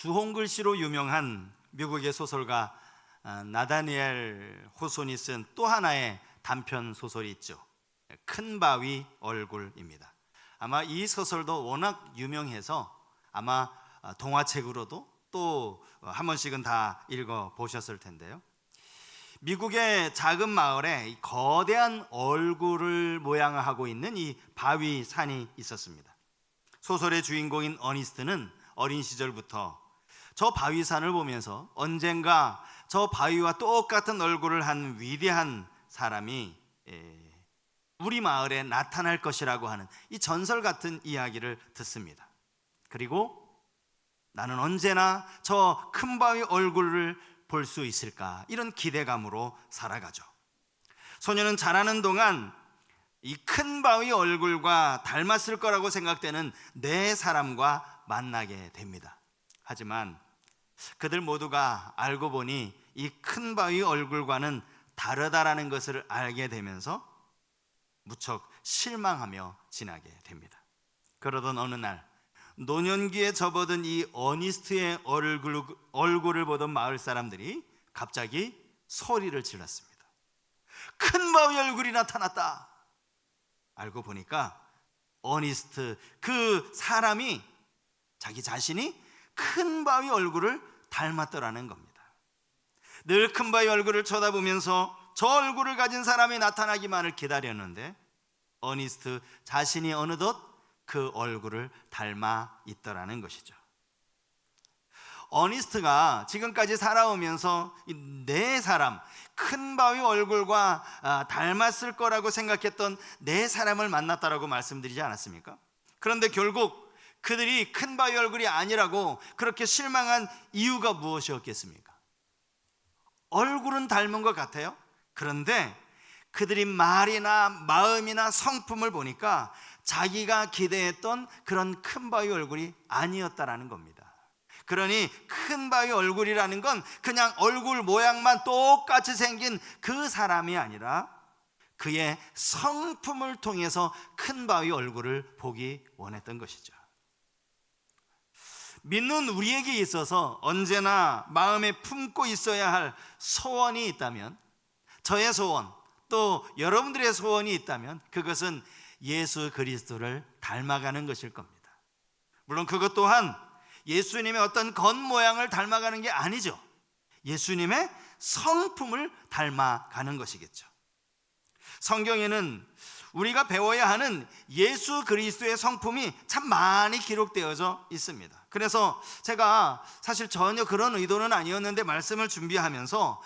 주홍글씨로 유명한 미국의 소설가 나다니엘 호손이 쓴 또 하나의 단편 소설이 있죠. 큰 바위 얼굴입니다. 아마 이 소설도 워낙 유명해서 아마 동화책으로도 또 한 번씩은 다 읽어 보셨을 텐데요. 미국의 작은 마을에 이 거대한 얼굴을 모양하고 있는 이 바위 산이 있었습니다. 소설의 주인공인 어니스트는 어린 시절부터 저 바위산을 보면서 언젠가 저 바위와 똑같은 얼굴을 한 위대한 사람이 우리 마을에 나타날 것이라고 하는 이 전설 같은 이야기를 듣습니다. 그리고 나는 언제나 저 큰 바위 얼굴을 볼 수 있을까, 이런 기대감으로 살아가죠. 소녀는 자라는 동안 이 큰 바위 얼굴과 닮았을 거라고 생각되는 네 사람과 만나게 됩니다. 하지만 그들 모두가 알고 보니 이 큰 바위 얼굴과는 다르다라는 것을 알게 되면서 무척 실망하며 지나게 됩니다. 그러던 어느 날 노년기에 접어든 이 어니스트의 얼굴을 보던 마을 사람들이 갑자기 소리를 질렀습니다. 큰 바위 얼굴이 나타났다. 알고 보니까 어니스트 그 사람이 자기 자신이 큰 바위 얼굴을 닮았더라는 겁니다. 늘 큰 바위 얼굴을 쳐다보면서 저 얼굴을 가진 사람이 나타나기만을 기다렸는데 어니스트 자신이 어느덧 그 얼굴을 닮아 있더라는 것이죠. 어니스트가 지금까지 살아오면서 이 네 사람, 큰 바위 얼굴과 닮았을 거라고 생각했던 네 사람을 만났다라고 말씀드리지 않았습니까? 그런데 결국 그들이 큰 바위 얼굴이 아니라고 그렇게 실망한 이유가 무엇이었겠습니까? 얼굴은 닮은 것 같아요. 그런데 그들이 말이나 마음이나 성품을 보니까 자기가 기대했던 그런 큰 바위 얼굴이 아니었다라는 겁니다. 그러니 큰 바위 얼굴이라는 건 그냥 얼굴 모양만 똑같이 생긴 그 사람이 아니라 그의 성품을 통해서 큰 바위 얼굴을 보기 원했던 것이죠. 믿는 우리에게 있어서 언제나 마음에 품고 있어야 할 소원이 있다면, 저의 소원, 또 여러분들의 소원이 있다면 그것은 예수 그리스도를 닮아가는 것일 겁니다. 물론 그것 또한 예수님의 어떤 겉모양을 닮아가는 게 아니죠. 예수님의 성품을 닮아가는 것이겠죠. 성경에는 우리가 배워야 하는 예수 그리스도의 성품이 참 많이 기록되어져 있습니다. 그래서 제가 사실 전혀 그런 의도는 아니었는데 말씀을 준비하면서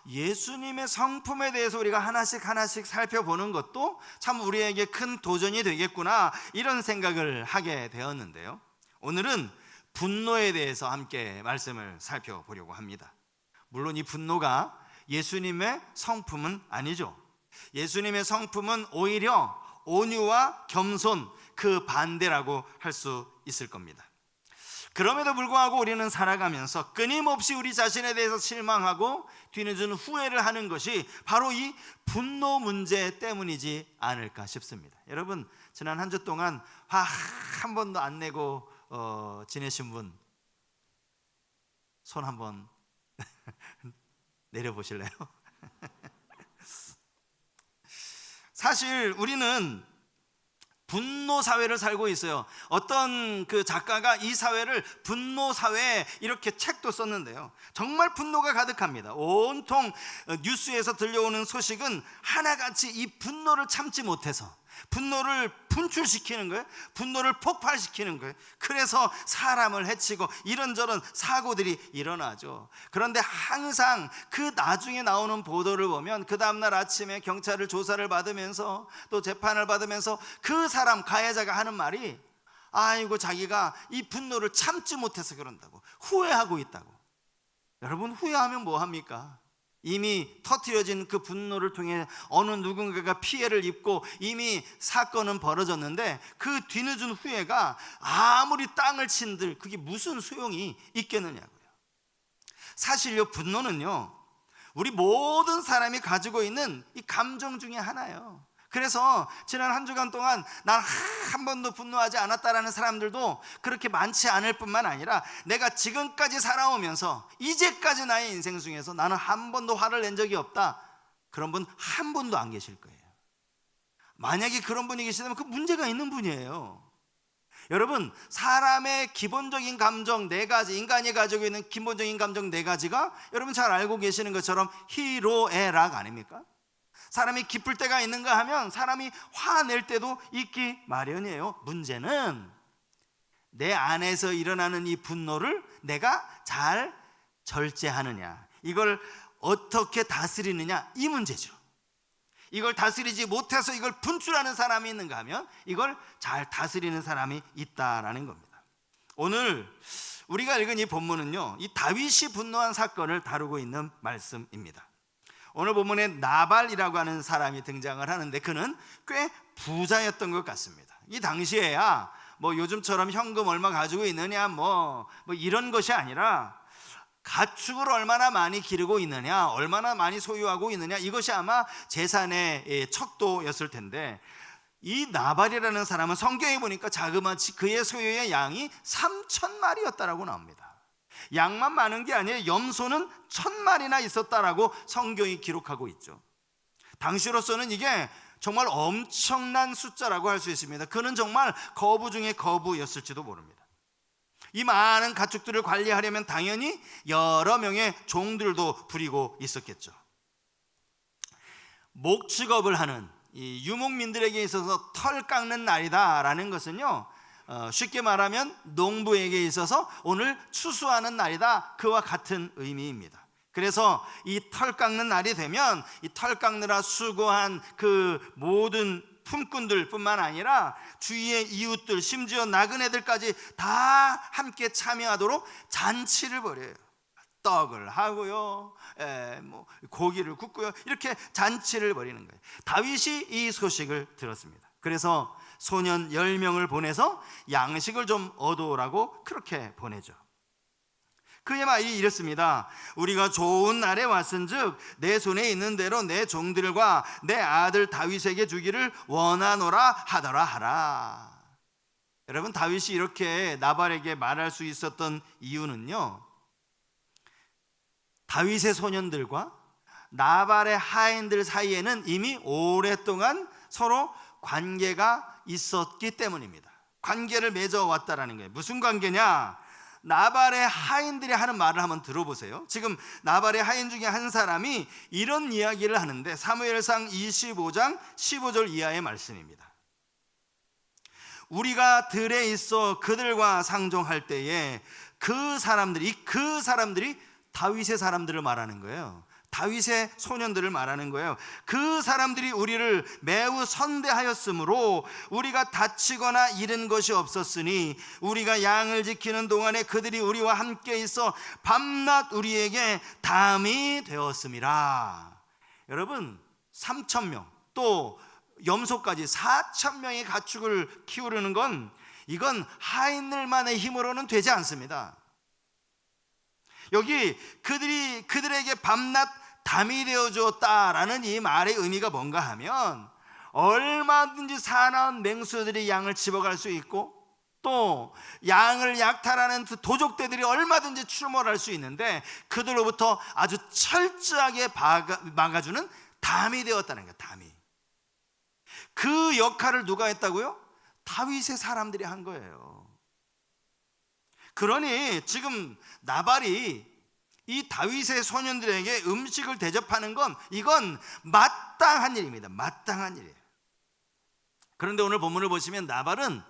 예수님의 성품에 대해서 우리가 하나씩 살펴보는 것도 참 우리에게 큰 도전이 되겠구나, 이런 생각을 하게 되었는데요. 오늘은 분노에 대해서 함께 말씀을 살펴보려고 합니다. 물론 이 분노가 예수님의 성품은 아니죠. 예수님의 성품은 오히려 온유와 겸손, 그 반대라고 할 수 있을 겁니다. 그럼에도 불구하고 우리는 살아가면서 끊임없이 우리 자신에 대해서 실망하고 뒤늦은 후회를 하는 것이 바로 이 분노 문제 때문이지 않을까 싶습니다. 여러분, 지난 한 주 동안 화 한 번도 안 내고 지내신 분 손 한번 내려보실래요? 사실 우리는 분노 사회를 살고 있어요. 어떤 그 작가가 이 사회를 분노 사회, 이렇게 책도 썼는데요. 정말 분노가 가득합니다. 온통 뉴스에서 들려오는 소식은 하나같이 이 분노를 참지 못해서 분노를 분출시키는 거예요. 분노를 폭발시키는 거예요. 그래서 사람을 해치고 이런저런 사고들이 일어나죠. 그런데 항상 그 나중에 나오는 보도를 보면 그 다음날 아침에 경찰을 조사를 받으면서 또 재판을 받으면서 그 사람, 가해자가 하는 말이 아이고, 자기가 이 분노를 참지 못해서 그런다고, 후회하고 있다고. 여러분, 후회하면 뭐 합니까? 이미 터뜨려진 그 분노를 통해 어느 누군가가 피해를 입고 이미 사건은 벌어졌는데 그 뒤늦은 후회가 아무리 땅을 친들 그게 무슨 소용이 있겠느냐고요. 사실요, 분노는요, 우리 모든 사람이 가지고 있는 이 감정 중에 하나예요. 그래서 지난 한 주간 동안 난 한 번도 분노하지 않았다라는 사람들도 그렇게 많지 않을 뿐만 아니라 내가 지금까지 살아오면서 이제까지 나의 인생 중에서 나는 한 번도 화를 낸 적이 없다, 그런 분 한 분도 안 계실 거예요. 만약에 그런 분이 계시다면 그 문제가 있는 분이에요. 여러분, 사람의 기본적인 감정 네 가지, 인간이 가지고 있는 기본적인 감정 네 가지가 여러분 잘 알고 계시는 것처럼 희로애락 아닙니까? 사람이 기쁠 때가 있는가 하면 사람이 화낼 때도 있기 마련이에요. 문제는 내 안에서 일어나는 이 분노를 내가 잘 절제하느냐, 이걸 어떻게 다스리느냐, 이 문제죠. 이걸 다스리지 못해서 이걸 분출하는 사람이 있는가 하면 이걸 잘 다스리는 사람이 있다라는 겁니다. 오늘 우리가 읽은 이 본문은요, 이 다윗이 분노한 사건을 다루고 있는 말씀입니다. 오늘 본문에 나발이라고 하는 사람이 등장을 하는데 그는 꽤 부자였던 것 같습니다. 이 당시에야 뭐 요즘처럼 현금 얼마 가지고 있느냐 뭐 이런 것이 아니라 가축을 얼마나 많이 기르고 있느냐, 얼마나 많이 소유하고 있느냐, 이것이 아마 재산의 척도였을 텐데, 이 나발이라는 사람은 성경에 보니까 자그마치 그의 소유의 양이 3,000마리였다라고 나옵니다. 양만 많은 게 아니에요. 염소는 1,000마리나 있었다라고 성경이 기록하고 있죠. 당시로서는 이게 정말 엄청난 숫자라고 할 수 있습니다. 그는 정말 거부 중에 거부였을지도 모릅니다. 이 많은 가축들을 관리하려면 당연히 여러 명의 종들도 부리고 있었겠죠. 목축업을 하는 이 유목민들에게 있어서 털 깎는 날이다라는 것은요, 쉽게 말하면 농부에게 있어서 오늘 추수하는 날이다, 그와 같은 의미입니다. 그래서 이 털 깎는 날이 되면 이 털 깎느라 수고한 그 모든 품꾼들 뿐만 아니라 주위의 이웃들, 심지어 나그네들까지 다 함께 참여하도록 잔치를 벌여요. 떡을 하고요, 고기를 굽고요, 이렇게 잔치를 벌이는 거예요. 다윗이 이 소식을 들었습니다. 그래서 소년 10명을 보내서 양식을 좀 얻어오라고 그렇게 보내죠. 그의 말이 이렇습니다. 우리가 좋은 날에 왔은즉 내 손에 있는 대로 내 종들과 내 아들 다윗에게 주기를 원하노라 하더라 하라. 여러분, 다윗이 이렇게 나발에게 말할 수 있었던 이유는요, 다윗의 소년들과 나발의 하인들 사이에는 이미 오랫동안 서로 관계가 있었기 때문입니다. 관계를 맺어왔다라는 거예요. 무슨 관계냐? 나발의 하인들이 하는 말을 한번 들어보세요. 지금 나발의 하인 중에 한 사람이 이런 이야기를 하는데, 사무엘상 25장 15절 이하의 말씀입니다. 우리가 들에 있어 그들과 상종할 때에 그 사람들이 다윗의 사람들을 말하는 거예요. 다윗의 소년들을 말하는 거예요. 그 사람들이 우리를 매우 선대하였으므로 우리가 다치거나 잃은 것이 없었으니 우리가 양을 지키는 동안에 그들이 우리와 함께 있어 밤낮 우리에게 담이 되었음이라. 여러분, 3,000명 또 염소까지 4,000명의 가축을 키우려는 건, 이건 하인들만의 힘으로는 되지 않습니다. 여기 그들에게 밤낮 담이 되어 주었다라는 이 말의 의미가 뭔가 하면, 얼마든지 사나운 맹수들이 양을 집어갈 수 있고 또 양을 약탈하는 그 도적대들이 얼마든지 출몰할 수 있는데 그들로부터 아주 철저하게 막아주는 담이 되었다는 거예요. 담이. 그 역할을 누가 했다고요? 다윗의 사람들이 한 거예요. 그러니 지금 나발이 이 다윗의 소년들에게 음식을 대접하는 건, 이건 마땅한 일입니다. 마땅한 일이에요. 그런데 오늘 본문을 보시면 나발은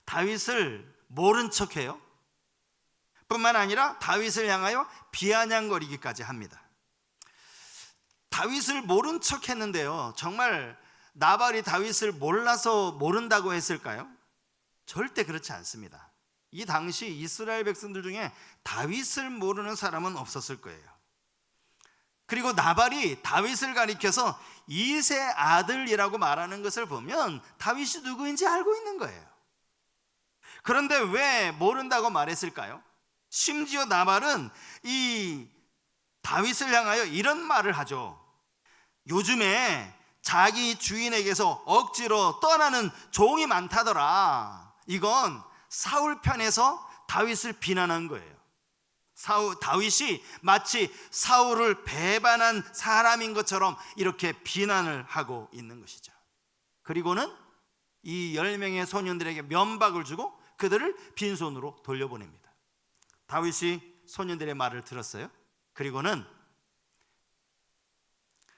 다윗을 모른 척해요. 뿐만 아니라 다윗을 향하여 비아냥거리기까지 합니다. 다윗을 모른 척했는데요, 정말 나발이 다윗을 몰라서 모른다고 했을까요? 절대 그렇지 않습니다. 이 당시 이스라엘 백성들 중에 다윗을 모르는 사람은 없었을 거예요. 그리고 나발이 다윗을 가리켜서 이세 아들이라고 말하는 것을 보면 다윗이 누구인지 알고 있는 거예요. 그런데 왜 모른다고 말했을까요? 심지어 나발은 이 다윗을 향하여 이런 말을 하죠. 요즘에 자기 주인에게서 억지로 떠나는 종이 많다더라. 이건 사울 편에서 다윗을 비난한 거예요. 다윗이 마치 사울을 배반한 사람인 것처럼 이렇게 비난을 하고 있는 것이죠. 그리고는 이 10명의 소년들에게 면박을 주고 그들을 빈손으로 돌려보냅니다. 다윗이 소년들의 말을 들었어요. 그리고는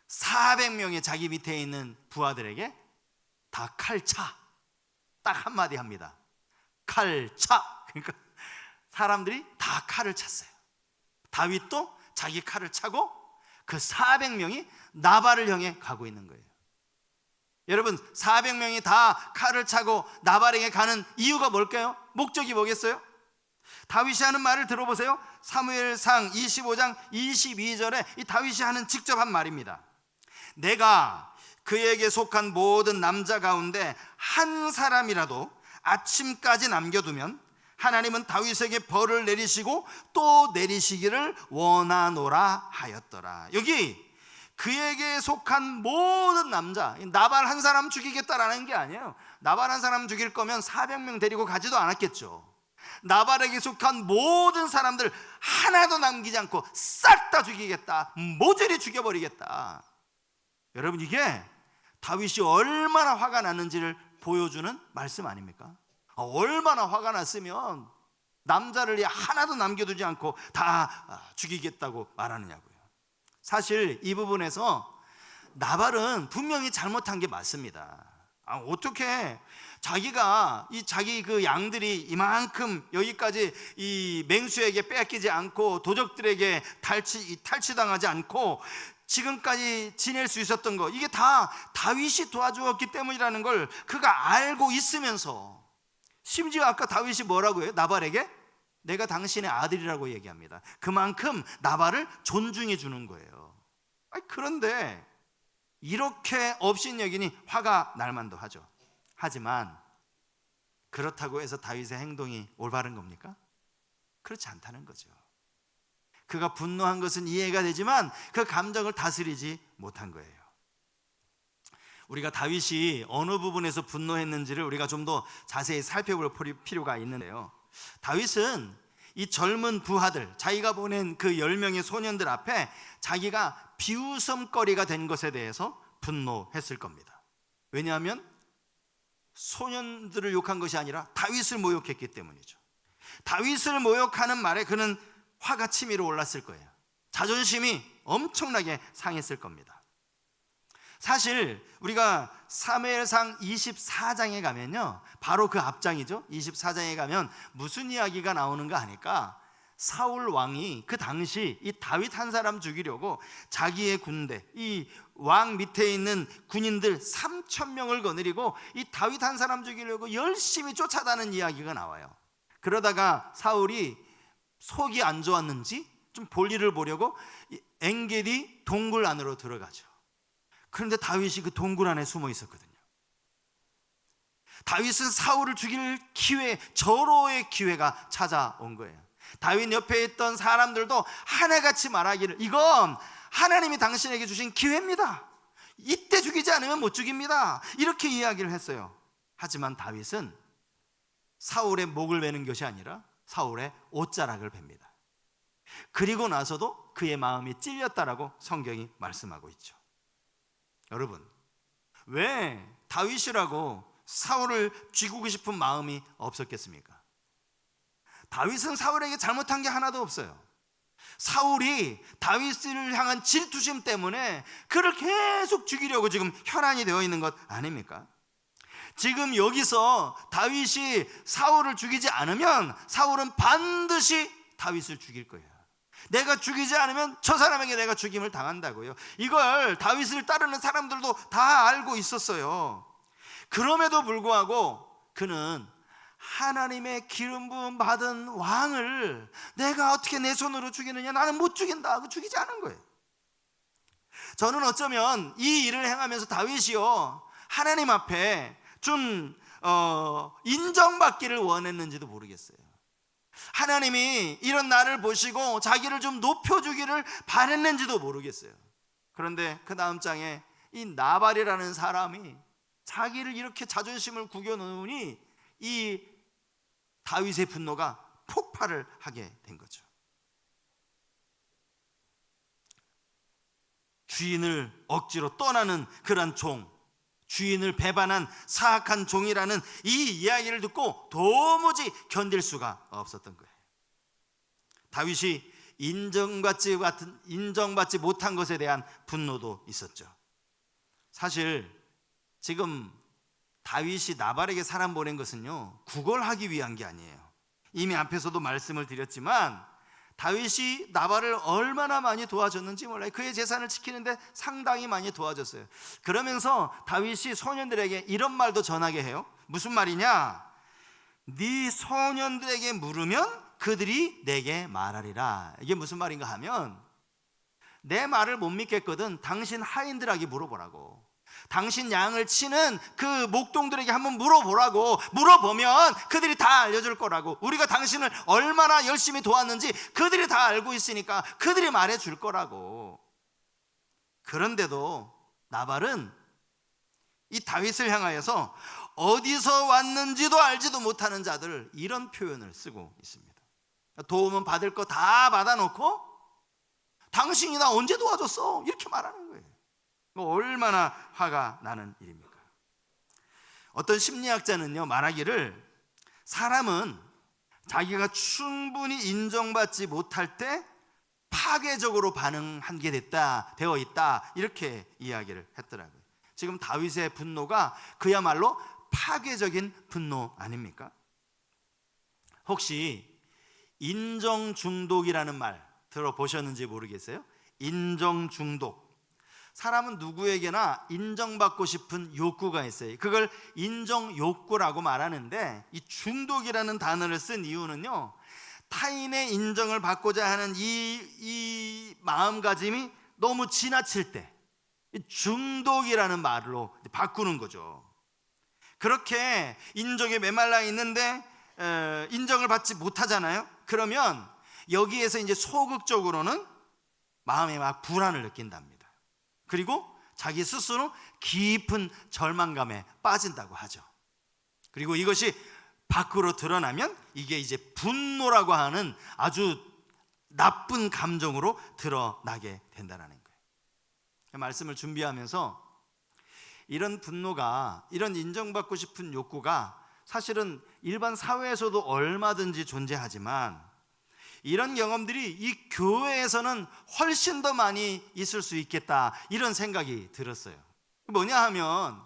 400명의 자기 밑에 있는 부하들에게 다 칼차, 딱 한마디 합니다. 칼차. 그러니까 사람들이 다 칼을 찼어요. 다윗도 자기 칼을 차고 그 400명이 나발을 향해 가고 있는 거예요. 여러분, 400명이 다 칼을 차고 나발에게 가는 이유가 뭘까요? 목적이 뭐겠어요? 다윗이 하는 말을 들어보세요. 사무엘상 25장 22절에 이 다윗이 하는 직접 한 말입니다. 내가 그에게 속한 모든 남자 가운데 한 사람이라도 아침까지 남겨두면 하나님은 다윗에게 벌을 내리시고 또 내리시기를 원하노라 하였더라. 여기 그에게 속한 모든 남자, 나발 한 사람 죽이겠다라는 게 아니에요. 나발 한 사람 죽일 거면 400명 데리고 가지도 않았겠죠. 나발에게 속한 모든 사람들 하나도 남기지 않고 싹 다 죽이겠다, 모조리 죽여버리겠다. 여러분, 이게 다윗이 얼마나 화가 났는지를 보여주는 말씀 아닙니까? 얼마나 화가 났으면 남자를 하나도 남겨두지 않고 다 죽이겠다고 말하느냐고요. 사실 이 부분에서 나발은 분명히 잘못한 게 맞습니다. 어떻게 자기가 자기 그 양들이 이만큼 여기까지 이 맹수에게 뺏기지 않고 도적들에게 탈취당하지 않고 지금까지 지낼 수 있었던 거, 이게 다 다윗이 도와주었기 때문이라는 걸 그가 알고 있으면서, 심지어 아까 다윗이 뭐라고 해요? 나발에게 내가 당신의 아들이라고 얘기합니다. 그만큼 나발을 존중해 주는 거예요. 그런데 이렇게 업신여기니 화가 날 만도 하죠. 하지만 그렇다고 해서 다윗의 행동이 올바른 겁니까? 그렇지 않다는 거죠. 그가 분노한 것은 이해가 되지만 그 감정을 다스리지 못한 거예요. 우리가 다윗이 어느 부분에서 분노했는지를 우리가 좀 더 자세히 살펴볼 필요가 있는데요, 다윗은 이 젊은 부하들, 자기가 보낸 그 10명의 소년들 앞에 자기가 비웃음거리가 된 것에 대해서 분노했을 겁니다. 왜냐하면 소년들을 욕한 것이 아니라 다윗을 모욕했기 때문이죠. 다윗을 모욕하는 말에 그는 화가 치밀어 올랐을 거예요. 자존심이 엄청나게 상했을 겁니다. 사실 우리가 사무엘상 24장에 가면요, 바로 그 앞장이죠. 24장에 가면 무슨 이야기가 나오는가 하니까 사울 왕이 그 당시 이 다윗 한 사람 죽이려고 자기의 군대, 이 왕 밑에 있는 군인들 3,000명을 거느리고 이 다윗 한 사람 죽이려고 열심히 쫓아다는 이야기가 나와요. 그러다가 사울이 속이 안 좋았는지 좀 볼일을 보려고 엔게디 동굴 안으로 들어가죠. 그런데 다윗이 그 동굴 안에 숨어 있었거든요. 다윗은 사울을 죽일 기회, 절호의 기회가 찾아온 거예요. 다윗 옆에 있던 사람들도 하나같이 말하기를, 이건 하나님이 당신에게 주신 기회입니다. 이때 죽이지 않으면 못 죽입니다. 이렇게 이야기를 했어요. 하지만 다윗은 사울의 목을 베는 것이 아니라 사울의 옷자락을 뱁니다. 그리고 나서도 그의 마음이 찔렸다라고 성경이 말씀하고 있죠. 여러분, 왜 다윗이라고 사울을 죽이고 싶은 마음이 없었겠습니까? 다윗은 사울에게 잘못한 게 하나도 없어요. 사울이 다윗을 향한 질투심 때문에 그를 계속 죽이려고 지금 혈안이 되어 있는 것 아닙니까? 지금 여기서 다윗이 사울을 죽이지 않으면 사울은 반드시 다윗을 죽일 거예요. 내가 죽이지 않으면 저 사람에게 내가 죽임을 당한다고요. 이걸 다윗을 따르는 사람들도 다 알고 있었어요. 그럼에도 불구하고 그는 하나님의 기름 부음 받은 왕을 내가 어떻게 내 손으로 죽이느냐, 나는 못 죽인다 하고 죽이지 않은 거예요. 저는 어쩌면 이 일을 행하면서 다윗이요, 하나님 앞에 좀 인정받기를 원했는지도 모르겠어요. 하나님이 이런 나를 보시고 자기를 좀 높여주기를 바랬는지도 모르겠어요. 그런데 그 다음 장에 이 나발이라는 사람이 자기를 이렇게 자존심을 구겨놓으니 이 다윗의 분노가 폭발을 하게 된 거죠. 주인을 억지로 떠나는 그런 종, 주인을 배반한 사악한 종이라는 이 이야기를 듣고 도무지 견딜 수가 없었던 거예요. 다윗이 인정받지 못한 것에 대한 분노도 있었죠. 사실 지금 다윗이 나발에게 사람 보낸 것은요, 구걸하기 위한 게 아니에요. 이미 앞에서도 말씀을 드렸지만 다윗이 나발을 얼마나 많이 도와줬는지 몰라요. 그의 재산을 지키는데 상당히 많이 도와줬어요. 그러면서 다윗이 소년들에게 이런 말도 전하게 해요. 무슨 말이냐? 네 소년들에게 물으면 그들이 내게 말하리라. 이게 무슨 말인가 하면, 내 말을 못 믿겠거든 당신 하인들에게 물어보라고. 당신 양을 치는 그 목동들에게 한번 물어보라고. 물어보면 그들이 다 알려줄 거라고. 우리가 당신을 얼마나 열심히 도왔는지 그들이 다 알고 있으니까 그들이 말해줄 거라고. 그런데도 나발은 이 다윗을 향하여서 어디서 왔는지도 알지도 못하는 자들, 이런 표현을 쓰고 있습니다. 도움은 받을 거 다 받아놓고 당신이 나 언제 도와줬어? 이렇게 말하는 거예요. 얼마나 화가 나는 일입니까? 어떤 심리학자는요, 말하기를 사람은 자기가 충분히 인정받지 못할 때 파괴적으로 반응하게 되어 있다, 이렇게 이야기를 했더라고요. 지금 다윗의 분노가 그야말로 파괴적인 분노 아닙니까? 혹시 인정 중독이라는 말 들어보셨는지 모르겠어요? 인정 중독. 사람은 누구에게나 인정받고 싶은 욕구가 있어요. 그걸 인정 욕구라고 말하는데, 이 중독이라는 단어를 쓴 이유는요, 타인의 인정을 받고자 하는 이 마음가짐이 너무 지나칠 때 중독이라는 말로 바꾸는 거죠. 그렇게 인정에 메말라 있는데 인정을 받지 못하잖아요. 그러면 여기에서 이제 소극적으로는 마음에 막 불안을 느낀답니다. 그리고 자기 스스로 깊은 절망감에 빠진다고 하죠. 그리고 이것이 밖으로 드러나면 이게 이제 분노라고 하는 아주 나쁜 감정으로 드러나게 된다는 거예요. 말씀을 준비하면서 이런 분노가, 이런 인정받고 싶은 욕구가 사실은 일반 사회에서도 얼마든지 존재하지만 이런 경험들이 이 교회에서는 훨씬 더 많이 있을 수 있겠다, 이런 생각이 들었어요. 뭐냐 하면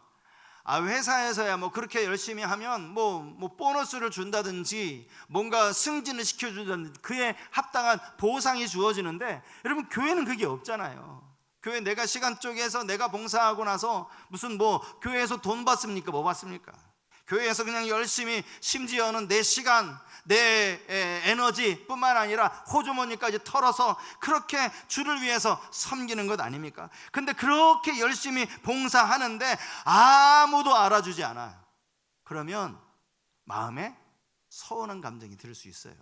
회사에서야 뭐 그렇게 열심히 하면 뭐 보너스를 준다든지 뭔가 승진을 시켜준다든지 그에 합당한 보상이 주어지는데, 여러분 교회는 그게 없잖아요. 교회 내가 시간 쪼개서 내가 봉사하고 나서 무슨 뭐 교회에서 돈 받습니까? 뭐 받습니까? 교회에서 그냥 열심히, 심지어는 내 시간, 내 에너지 뿐만 아니라 호주머니까지 털어서 그렇게 주를 위해서 섬기는 것 아닙니까? 근데 그렇게 열심히 봉사하는데 아무도 알아주지 않아요. 그러면 마음에 서운한 감정이 들 수 있어요.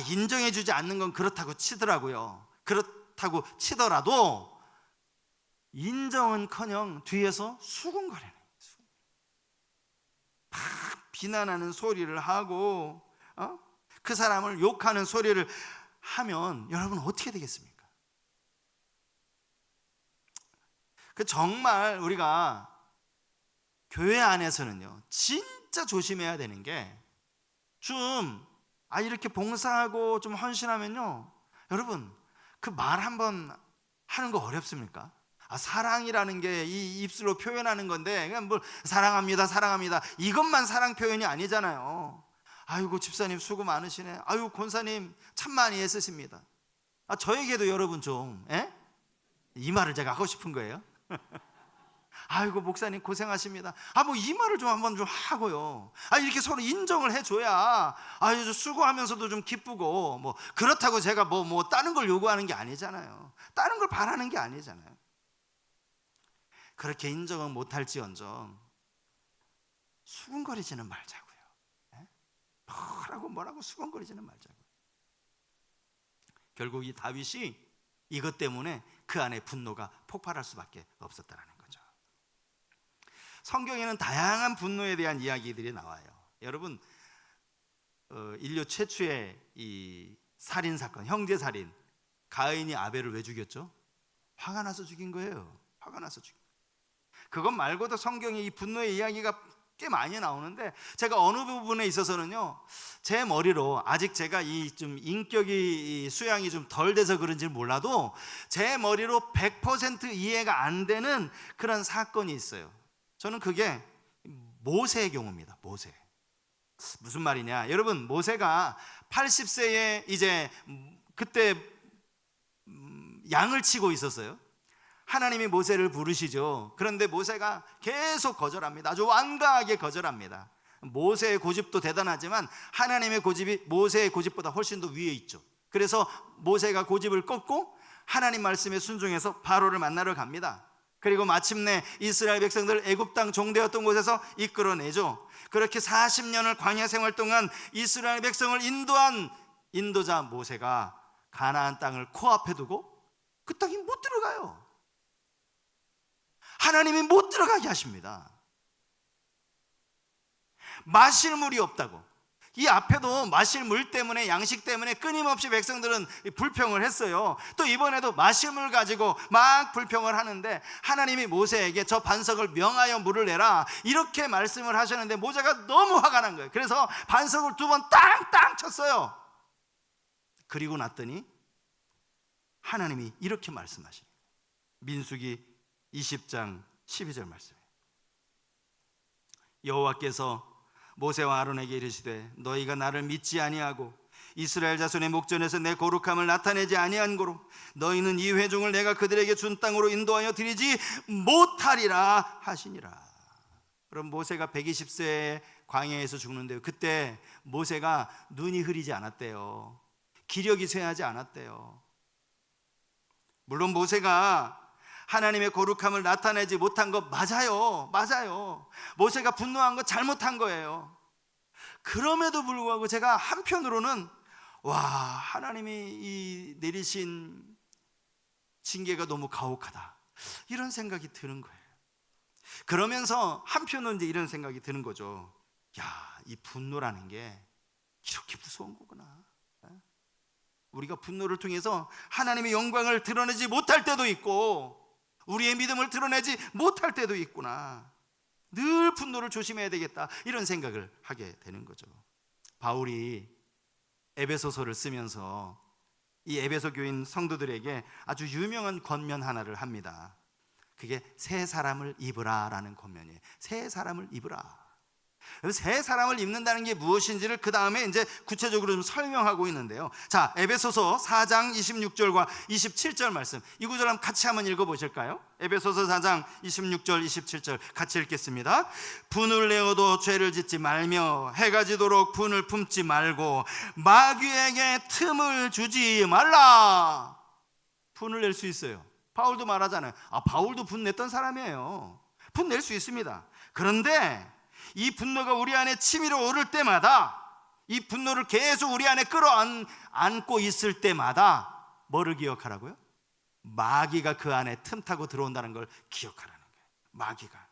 인정해주지 않는 건 그렇다고 치더라고요. 그렇다고 치더라도 인정은커녕 뒤에서 수군거리는, 막 비난하는 소리를 하고 그 사람을 욕하는 소리를 하면 여러분 어떻게 되겠습니까? 정말 우리가 교회 안에서는요 진짜 조심해야 되는 게, 좀 이렇게 봉사하고 좀 헌신하면요, 여러분 그 말 한번 하는 거 어렵습니까? 사랑이라는 게 이 입술로 표현하는 건데, 그냥 뭘 사랑합니다, 사랑합니다, 이것만 사랑 표현이 아니잖아요. 아이고 집사님 수고 많으시네. 아이고 권사님 참 많이 애쓰십니다. 저에게도 여러분 좀 이 말을 제가 하고 싶은 거예요. 아이고 목사님 고생하십니다. 뭐 이 말을 좀 한번 좀 하고요. 이렇게 서로 인정을 해줘야 수고하면서도 좀 기쁘고, 뭐 그렇다고 제가 뭐 다른 걸 요구하는 게 아니잖아요. 다른 걸 바라는 게 아니잖아요. 그렇게 인정은 못할지언정 수근거리지는 말자고요. 뭐라고 수근거리지는 말자고요. 결국 이 다윗이 이것 때문에 그 안에 분노가 폭발할 수밖에 없었다는 거죠. 성경에는 다양한 분노에 대한 이야기들이 나와요. 여러분, 인류 최초의 이 살인 사건, 형제 살인, 가인이 아벨을 왜 죽였죠? 화가 나서 죽인 거예요. 화가 나서 죽인 거예요. 그것 말고도 성경에 이 분노의 이야기가 꽤 많이 나오는데, 제가 어느 부분에 있어서는요, 제 머리로 아직 제가 이 좀 인격이 수양이 좀 덜 돼서 그런지 몰라도 제 머리로 100% 이해가 안 되는 그런 사건이 있어요. 저는 그게 모세의 경우입니다. 모세. 무슨 말이냐? 여러분, 모세가 80세에 이제 그때 양을 치고 있었어요. 하나님이 모세를 부르시죠. 그런데 모세가 계속 거절합니다. 아주 완강하게 거절합니다. 모세의 고집도 대단하지만 하나님의 고집이 모세의 고집보다 훨씬 더 위에 있죠. 그래서 모세가 고집을 꺾고 하나님 말씀에 순종해서 바로를 만나러 갑니다. 그리고 마침내 이스라엘 백성들 애굽 땅 종되었던 곳에서 이끌어내죠. 그렇게 40년을 광야 생활 동안 이스라엘 백성을 인도한 인도자 모세가 가나안 땅을 코앞에 두고 그 땅에 못 들어가요. 하나님이 못 들어가게 하십니다. 마실 물이 없다고. 이 앞에도 마실 물 때문에, 양식 때문에 끊임없이 백성들은 불평을 했어요. 또 이번에도 마실 물 가지고 막 불평을 하는데, 하나님이 모세에게 저 반석을 명하여 물을 내라 이렇게 말씀을 하셨는데 모세가 너무 화가 난 거예요. 그래서 반석을 2번 땅땅 쳤어요. 그리고 났더니 하나님이 이렇게 말씀하시네요. 민수기 20장 12절 말씀이에요. 여호와께서 모세와 아론에게 이르시되 너희가 나를 믿지 아니하고 이스라엘 자손의 목전에서 내 거룩함을 나타내지 아니한 고로 너희는 이 회중을 내가 그들에게 준 땅으로 인도하여 드리지 못하리라 하시니라. 그럼 모세가 120세에 광야에서 죽는데요, 그때 모세가 눈이 흐리지 않았대요. 기력이 쇠하지 않았대요. 물론 모세가 하나님의 거룩함을 나타내지 못한 것 맞아요. 모세가 분노한 거 잘못한 거예요. 그럼에도 불구하고 제가 한편으로는 하나님이 이 내리신 징계가 너무 가혹하다 이런 생각이 드는 거예요. 그러면서 한편으로는 이제 이런 생각이 드는 거죠. 이 분노라는 게 이렇게 무서운 거구나. 우리가 분노를 통해서 하나님의 영광을 드러내지 못할 때도 있고 우리의 믿음을 드러내지 못할 때도 있구나. 늘 분노를 조심해야 되겠다 이런 생각을 하게 되는 거죠. 바울이 에베소서를 쓰면서 이 에베소 교인 성도들에게 아주 유명한 권면 하나를 합니다. 그게 새 사람을 입으라라는 권면이에요. 새 사람을 입으라. 새 사람을 입는다는 게 무엇인지를 그 다음에 이제 구체적으로 좀 설명하고 있는데요. 자, 에베소서 4장 26절과 27절 말씀, 이 구절 한번 같이 한번 읽어보실까요? 에베소서 4장 26절 27절 같이 읽겠습니다. 분을 내어도 죄를 짓지 말며 해가 지도록 분을 품지 말고 마귀에게 틈을 주지 말라. 분을 낼 수 있어요. 바울도 말하잖아요. 바울도 분 냈던 사람이에요. 분 낼 수 있습니다. 그런데 이 분노가 우리 안에 치밀어 오를 때마다, 이 분노를 계속 우리 안에 끌어안고 있을 때마다 뭐를 기억하라고요? 마귀가 그 안에 틈타고 들어온다는 걸 기억하라는 거예요. 마귀가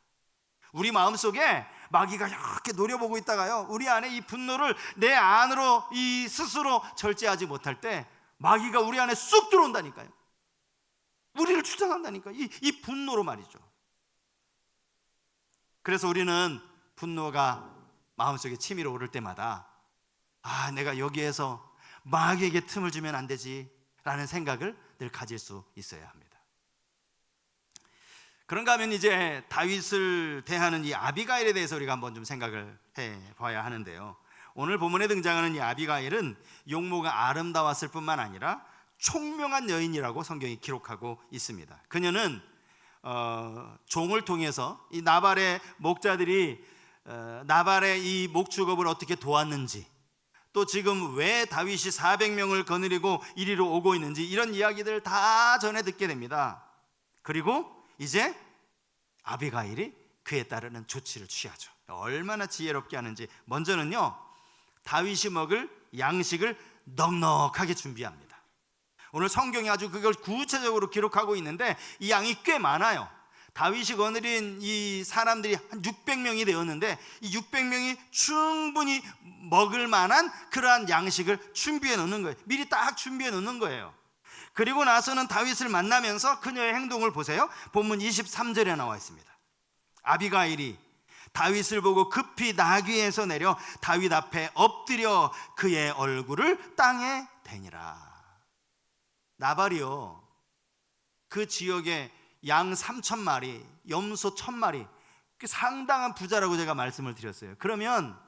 우리 마음속에 마귀가 이렇게 노려보고 있다가요, 우리 안에 이 분노를 내 안으로 이 스스로 절제하지 못할 때 마귀가 우리 안에 쑥 들어온다니까요. 우리를 추장한다니까. 이 분노로 말이죠. 그래서 우리는 분노가 마음속에 치밀어 오를 때마다 내가 여기에서 마귀에게 틈을 주면 안 되지 라는 생각을 늘 가질 수 있어야 합니다. 그런가 하면 이제 다윗을 대하는 이 아비가일에 대해서 우리가 한번 좀 생각을 해봐야 하는데요. 오늘 본문에 등장하는 이 아비가일은 용모가 아름다웠을 뿐만 아니라 총명한 여인이라고 성경이 기록하고 있습니다. 그녀는 종을 통해서 이 나발의 목자들이 나발의 이 목축업을 어떻게 도왔는지, 또 지금 왜 다윗이 400명을 거느리고 이리로 오고 있는지 이런 이야기들을 다 전해 듣게 됩니다. 그리고 이제 아비가일이 그에 따르는 조치를 취하죠. 얼마나 지혜롭게 하는지. 먼저는요, 다윗이 먹을 양식을 넉넉하게 준비합니다. 오늘 성경이 아주 그걸 구체적으로 기록하고 있는데 이 양이 꽤 많아요. 다윗이 거느린 이 사람들이 한 600명이 되었는데 이 600명이 충분히 먹을 만한 그러한 양식을 준비해 놓는 거예요. 미리 딱 준비해 놓는 거예요. 그리고 나서는 다윗을 만나면서 그녀의 행동을 보세요. 본문 23절에 나와 있습니다. 아비가일이 다윗을 보고 급히 나귀에서 내려 다윗 앞에 엎드려 그의 얼굴을 땅에 대니라. 나발이요, 그 지역에 양 3,000마리, 염소 1,000마리, 상당한 부자라고 제가 말씀을 드렸어요. 그러면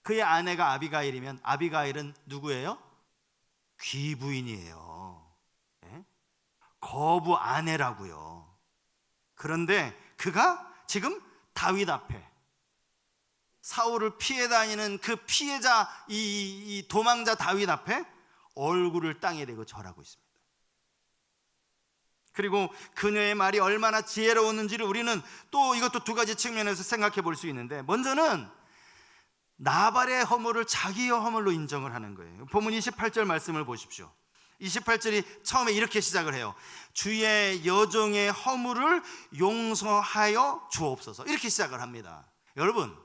그의 아내가 아비가일이면 아비가일은 누구예요? 귀부인이에요. 네? 거부 아내라고요. 그런데 그가 지금 다윗 앞에 사울을 피해 다니는 그 피해자, 이 도망자 다윗 앞에 얼굴을 땅에 대고 절하고 있습니다. 그리고 그녀의 말이 얼마나 지혜로웠는지를 우리는 또 이것도 두 가지 측면에서 생각해 볼 수 있는데, 먼저는 나발의 허물을 자기의 허물로 인정을 하는 거예요. 본문 28절 말씀을 보십시오. 28절이 처음에 이렇게 시작을 해요. 주의 여종의 허물을 용서하여 주옵소서, 이렇게 시작을 합니다. 여러분,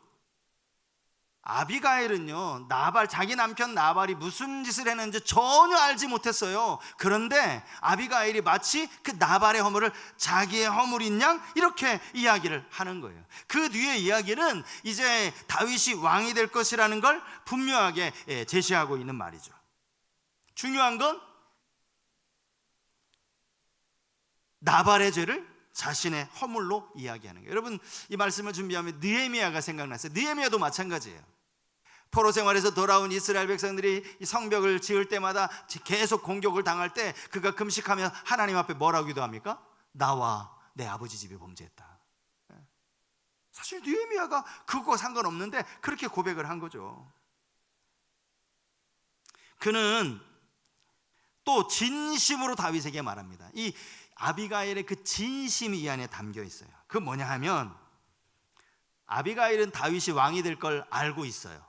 아비가일은요, 나발, 자기 남편 나발이 무슨 짓을 했는지 전혀 알지 못했어요. 그런데 아비가일이 마치 그 나발의 허물을 자기의 허물인 양 이렇게 이야기를 하는 거예요. 그 뒤에 이야기는 이제 다윗이 왕이 될 것이라는 걸 분명하게 제시하고 있는 말이죠. 중요한 건 나발의 죄를 자신의 허물로 이야기하는 거예요. 여러분, 이 말씀을 준비하면 느헤미야가 생각났어요. 느헤미야도 마찬가지예요. 포로 생활에서 돌아온 이스라엘 백성들이 성벽을 지을 때마다 계속 공격을 당할 때 그가 금식하며 하나님 앞에 뭐라고 기도합니까? 나와 내 아버지 집이 범죄했다. 사실 느헤미야가 그거 상관없는데 그렇게 고백을 한 거죠. 그는 또 진심으로 다윗에게 말합니다. 이 아비가일의 그 진심이 이 안에 담겨 있어요. 그 뭐냐 하면, 아비가일은 다윗이 왕이 될 걸 알고 있어요.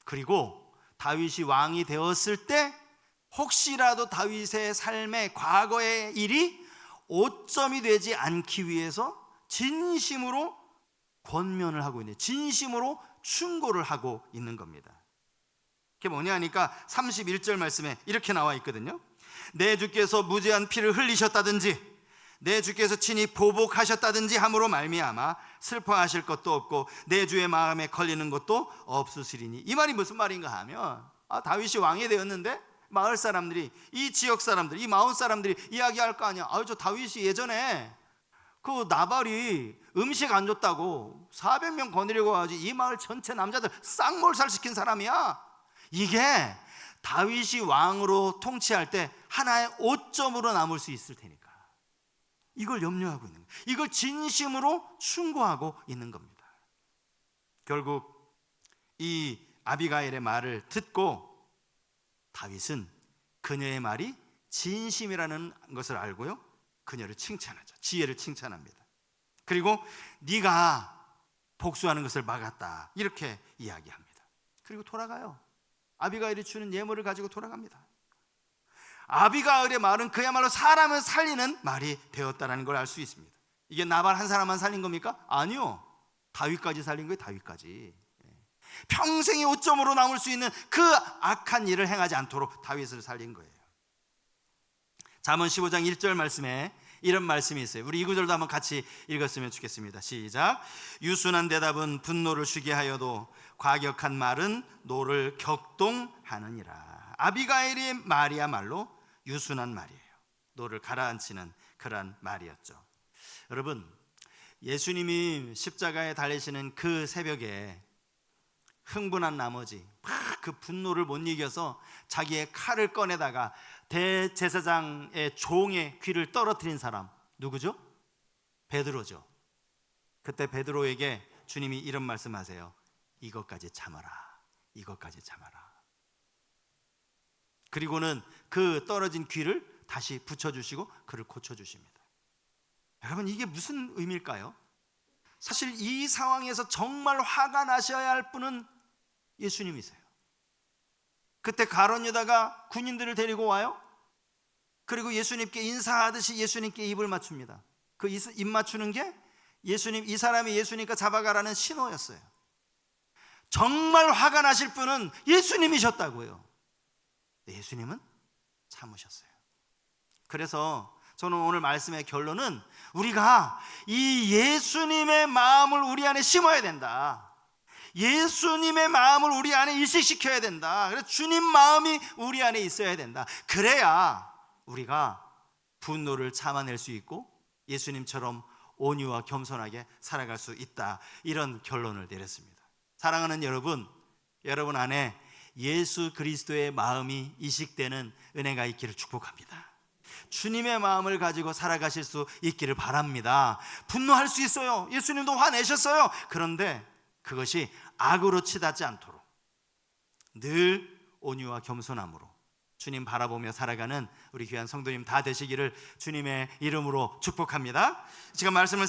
그리고 다윗이 왕이 되었을 때 혹시라도 다윗의 삶의 과거의 일이 오점이 되지 않기 위해서 진심으로 권면을 하고 있는, 진심으로 충고를 하고 있는 겁니다. 그게 뭐냐 하니까 31절 말씀에 이렇게 나와 있거든요. 내 주께서 무죄한 피를 흘리셨다든지 내 주께서 친히 보복하셨다든지 함으로 말미암아 슬퍼하실 것도 없고 내 주의 마음에 걸리는 것도 없으시리니. 이 말이 무슨 말인가 하면, 다윗이 왕이 되었는데 마을 사람들이, 이 지역 사람들, 이 마을 사람들이 이야기할 거 아니야. 저 다윗이 예전에 그 나발이 음식 안 줬다고 400명 거느리고 가지 이 마을 전체 남자들 쌍몰살시킨 사람이야. 이게 다윗이 왕으로 통치할 때 하나의 오점으로 남을 수 있을 테니까 이걸 염려하고 있는 거예요. 이걸 진심으로 충고하고 있는 겁니다. 결국 이 아비가일의 말을 듣고 다윗은 그녀의 말이 진심이라는 것을 알고요, 그녀를 칭찬하죠. 지혜를 칭찬합니다. 그리고 네가 복수하는 것을 막았다, 이렇게 이야기합니다. 그리고 돌아가요. 아비가일이 주는 예물을 가지고 돌아갑니다. 아비가일의 말은 그야말로 사람을 살리는 말이 되었다는 걸 알 수 있습니다. 이게 나발 한 사람만 살린 겁니까? 아니요, 다윗까지 살린 거예요. 다윗까지. 평생의 오점으로 남을 수 있는 그 악한 일을 행하지 않도록 다윗을 살린 거예요. 잠언 15장 1절 말씀에 이런 말씀이 있어요. 우리 이 구절도 한번 같이 읽었으면 좋겠습니다. 시작. 유순한 대답은 분노를 쉬게 하여도 과격한 말은 노를 격동하느니라. 아비가일의 말이야말로 유순한 말이에요. 노를 가라앉히는 그런 말이었죠. 여러분, 예수님이 십자가에 달리시는 그 새벽에 흥분한 나머지 막 그 분노를 못 이겨서 자기의 칼을 꺼내다가 대제사장의 종의 귀를 떨어뜨린 사람 누구죠? 베드로죠. 그때 베드로에게 주님이 이런 말씀하세요. 이것까지 참아라. 이것까지 참아라. 그리고는 그 떨어진 귀를 다시 붙여주시고 그를 고쳐주십니다. 여러분, 이게 무슨 의미일까요? 사실 이 상황에서 정말 화가 나셔야 할 분은 예수님이세요. 그때 가룟 유다가 군인들을 데리고 와요. 그리고 예수님께 인사하듯이 예수님께 입을 맞춥니다. 그 입 맞추는 게 예수님, 이 사람이 예수님과 잡아가라는 신호였어요. 정말 화가 나실 분은 예수님이셨다고요. 예수님은 참으셨어요. 그래서 저는 오늘 말씀의 결론은 우리가 이 예수님의 마음을 우리 안에 심어야 된다. 예수님의 마음을 우리 안에 일식시켜야 된다. 그래서 주님 마음이 우리 안에 있어야 된다. 그래야 우리가 분노를 참아낼 수 있고 예수님처럼 온유와 겸손하게 살아갈 수 있다. 이런 결론을 내렸습니다. 사랑하는 여러분, 여러분 안에 예수 그리스도의 마음이 이식되는 은혜가 있기를 축복합니다. 주님의 마음을 가지고 살아가실 수 있기를 바랍니다. 분노할 수 있어요. 예수님도 화내셨어요. 그런데 그것이 악으로 치닫지 않도록 늘 온유와 겸손함으로 주님 바라보며 살아가는 우리 귀한 성도님 다 되시기를 주님의 이름으로 축복합니다. 제가 말씀을